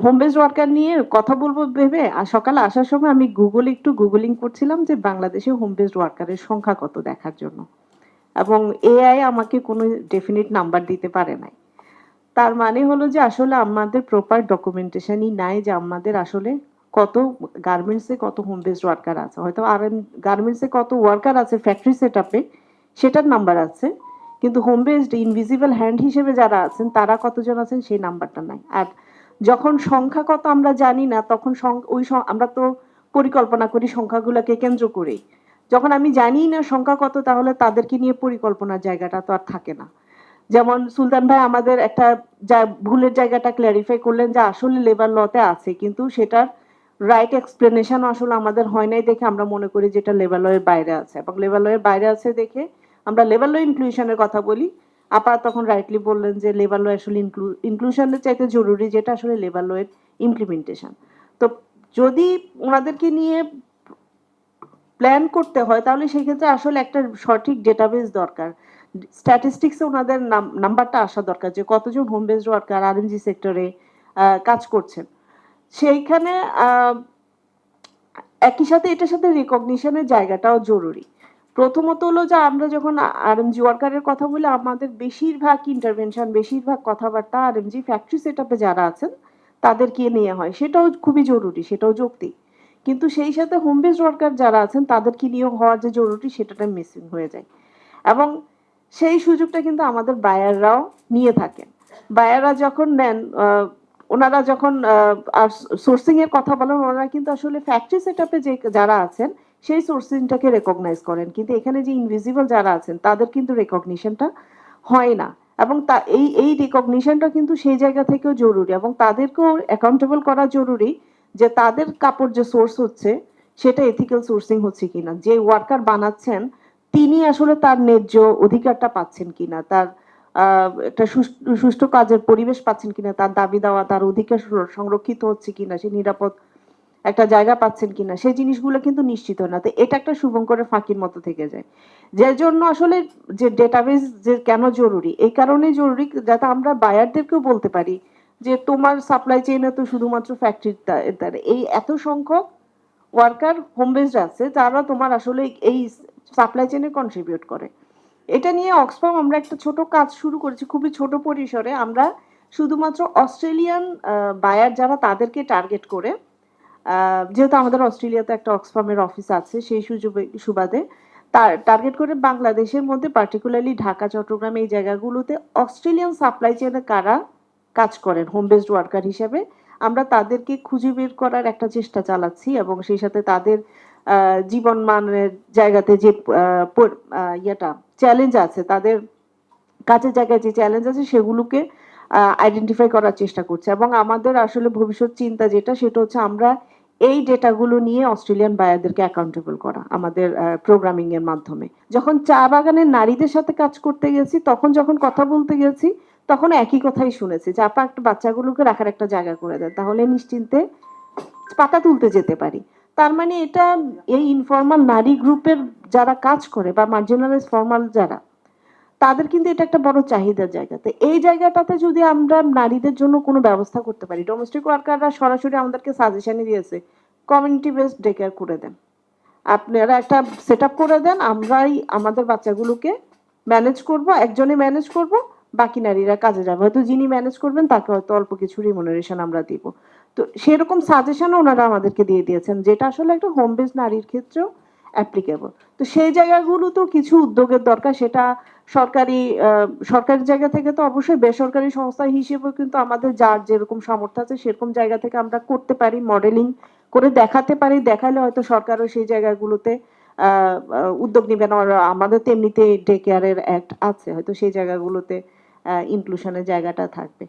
Home based worker নিয়ে কথা বলবো ভেবে সকালে আসার সময় আমি একটু গুগলিং করছিলাম যে বাংলাদেশে হোম বেসড ওয়ার্কারের সংখ্যা কত দেখার জন্য, এবং এআই আমাকে কোনো ডেফিনিট নাম্বার দিতে পারে নাই। তার মানে হলো যে আসলে আমাদের প্রপার ডকুমেন্টেশনই নাই যে আমাদের আসলে কত গার্মেন্টসে কত হোম বেসড ওয়ার্কার আছে। হয়তো আর গার্মেন্টসে কত ওয়ার্কার আছে ফ্যাক্টরি সেট আপে সেটার নাম্বার আছে, কিন্তু হোম বেসড ইনভিজিবল হ্যান্ড হিসেবে যারা আছেন তারা কতজন আছেন সেই নাম্বারটা নাই। আর যখন সংখ্যা কত আমরা জানি না তখন আমরা তো পরিকল্পনা করি সংখ্যাগুলোকে কেন্দ্র করেই। যখন আমি জানি না সংখ্যা কত তাহলে তাদেরকে নিয়ে পরিকল্পনার জায়গাটা তো আর থাকে না। যেমন সুলতান ভাই আমাদের একটা ভুলের জায়গাটা ক্ল্যারিফাই করলেন যে আসলে লেবার লতে আছে, কিন্তু সেটার রাইট এক্সপ্লেনেশন আসলে আমাদের হয় নাই দেখে আমরা মনে করি যেটা লেবার লয়ের বাইরে আছে, এবং লেবার লয়ের বাইরে আছে দেখে আমরা লেবার ল ইনক্লুশনের কথা বলি। আপা তখন রাইটলি বললেন যে লেবার ল আসলে ইনক্লুশনের চাইতে জরুরি যেটা আসলে লেবার লয়ের ইমপ্লিমেন্টেশন। তো যদি ওনাদেরকে নিয়ে প্ল্যান করতে হয় তাহলে সেই ক্ষেত্রে আসলে একটা সঠিক ডেটাবেস দরকার, স্ট্যাটিস্টিক্সে ওনাদের নাম্বারটা আসা দরকার যে কতজন হোম বেসড ওয়ার্কার আরএমজি সেক্টরে কাজ করছেন। সেইখানে একই সাথে এটার সাথে রিকগনিশনের জায়গাটাও জরুরি। প্রথমত হলো যে আমরা যখন আরএমজি ওয়ার্কারের কথা বলি আমাদের বেশিরভাগ ইন্টারভেনশন বেশিরভাগ কথাবার্তা আরএমজি ফ্যাক্টরি সেট আপে যারা আছেন তাদেরকে নিয়ে হয়, সেটাও খুবই জরুরি, সেটাও যৌক্তিক। কিন্তু সেই সাথে হোম বেসড ওয়ার্কার যারা আছেন তাদেরকে নিয়ে হওয়া যে জরুরি সেটাটা মিসিং হয়ে যায়, এবং সেই সুযোগটা কিন্তু আমাদের বায়াররাও নিয়ে থাকেন। বায়াররা যখন নেন ওনারা যখন সোর্সিং এর কথা বলেন ওনারা কিন্তু আসলে ফ্যাক্টরি সেট আপে যে যারা আছেন সেই সোর্সিংটাকে রেকগনাইজ করেন, কিন্তু এখানে যে ইনভিজিবল যারা আছেন তাদের কিন্তু রেকগনিশনটা হয় না, এবং এই রিকগনিশনটা কিন্তু সেই জায়গা থেকেও জরুরি, এবং তাদেরকেও অ্যাকাউন্টেবল করা জরুরি যে তাদের কাপড় যে সোর্স হচ্ছে সেটা এথিক্যাল সোর্সিং হচ্ছে কিনা, যে ওয়ার্কার বানাচ্ছেন তিনি আসলে তার ন্যায্য অধিকারটা পাচ্ছেন কিনা, তার একটা সুষ্ঠু কাজের পরিবেশ পাচ্ছেন কিনা, তার দাবি দেওয়া তার অধিকার সংরক্ষিত হচ্ছে কিনা, সে নিরাপদ একটা জায়গা পাচ্ছেন কিনা সেই জিনিসগুলো কিন্তু নিশ্চিত হয় না। তো এটা একটা শুভঙ্করের ফাঁকির মতো থেকে যায়, যার জন্য আসলে যে ডেটাবেস যে কেন জরুরি এই কারণেই জরুরি যাতে আমরা বায়ারদেরকেও বলতে পারি যে তোমার সাপ্লাই চেইনে তো শুধুমাত্র ফ্যাক্টরির এই এত সংখ্যক ওয়ার্কার হোম বেসড আছে যারা তোমার আসলে এই সাপ্লাই চেইনে কন্ট্রিবিউট করে। এটা নিয়ে অক্সফাম আমরা একটা ছোট কাজ শুরু করেছি খুবই ছোট পরিসরে, আমরা শুধুমাত্র অস্ট্রেলিয়ান বায়ার যারা তাদেরকে টার্গেট করে, যেহেতু আমাদের অস্ট্রেলিয়াতে একটা অক্সফামের অফিস আছে সেই সুবাদে টার্গেট করে বাংলাদেশের মধ্যে পার্টিকুলারলি ঢাকা চট্টগ্রাম এই জায়গাগুলোতে অস্ট্রেলিয়ান সাপ্লাই চেইনে কারা কাজ করেন হোম বেসড ওয়ার্কার হিসেবে আমরা তাদেরকে খুঁজে বের করার একটা চেষ্টা চালাচ্ছি, এবং সেই সাথে তাদের জীবন মানের জায়গাতে যে ইয়েটা চ্যালেঞ্জ আছে তাদের কাজের জায়গায় যে চ্যালেঞ্জ আছে সেগুলোকে আইডেন্টিফাই করার চেষ্টা করছে, এবং আমাদের আসলে ভবিষ্যৎ চিন্তা যেটা সেটা হচ্ছে আমরা এই ডেটাগুলো নিয়ে অস্ট্রেলিয়ান বায়ারদেরকে অ্যাকাউন্টেবল করা আমাদের প্রোগ্রামিং এর মাধ্যমে। যখন চা বাগানের নারীদের সাথে কাজ করতে গেছি তখন যখন কথা বলতে গেছি তখন একই কথাই শুনেছি যে আপা একটা বাচ্চাগুলোকে রাখার একটা জায়গা করে দেন তাহলে নিশ্চিন্তে পাতা তুলতে যেতে পারি। তার মানে এটা এই ইনফর্মাল নারী গ্রুপের যারা কাজ করে বা মার্জিনালাইজ ফর্মাল যারা তাদের কিন্তু এটা একটা বড় চাহিদার জায়গা। তো এই জায়গাটাতে যদি আমরা নারীদের জন্য কোনো ব্যবস্থা করতে পারি, ডোমেস্টিক ওয়ার্কাররা সরাসরি আমাদেরকে সাজেশনই দিয়েছে কমিউনিটি বেসড ডে কেয়ার করে দেন, আপনারা একটা সেট আপ করে দেন আমরাই আমাদের বাচ্চাগুলোকে ম্যানেজ করব, একজনে ম্যানেজ করব, বাকি নারীরা কাজে যাবে, হয়তো যিনি ম্যানেজ করবেন তাকে হয়তো অল্প কিছু রিমুনারেশন আমরা দিব। তো সেরকম সাজেশনও ওনারা আমাদেরকে দিয়ে দিয়েছেন যেটা আসলে একটা হোম বেসড নারীর ক্ষেত্রেও অ্যাপ্লিকেবল। তো সেই জায়গাগুলোতেও কিছু উদ্যোগের দরকার, সেটা সরকারি জায়গা থেকে তো অবশ্যই বেসরকারি সংস্থা হিসেবেও কিন্তু আমাদের যার যেরকম সামর্থ্য আছে সেরকম জায়গা থেকে আমরা করতে পারি, মডেলিং করে দেখাতে পারি, দেখালে হয়তো সরকারও সেই জায়গাগুলোতে উদ্যোগ নেবেন। আমাদের তো এমনিতে ডে কেয়ারের অ্যাক্ট আছে, হয়তো সেই জায়গাগুলোতে ইনক্লুশনের জায়গাটা থাকবে।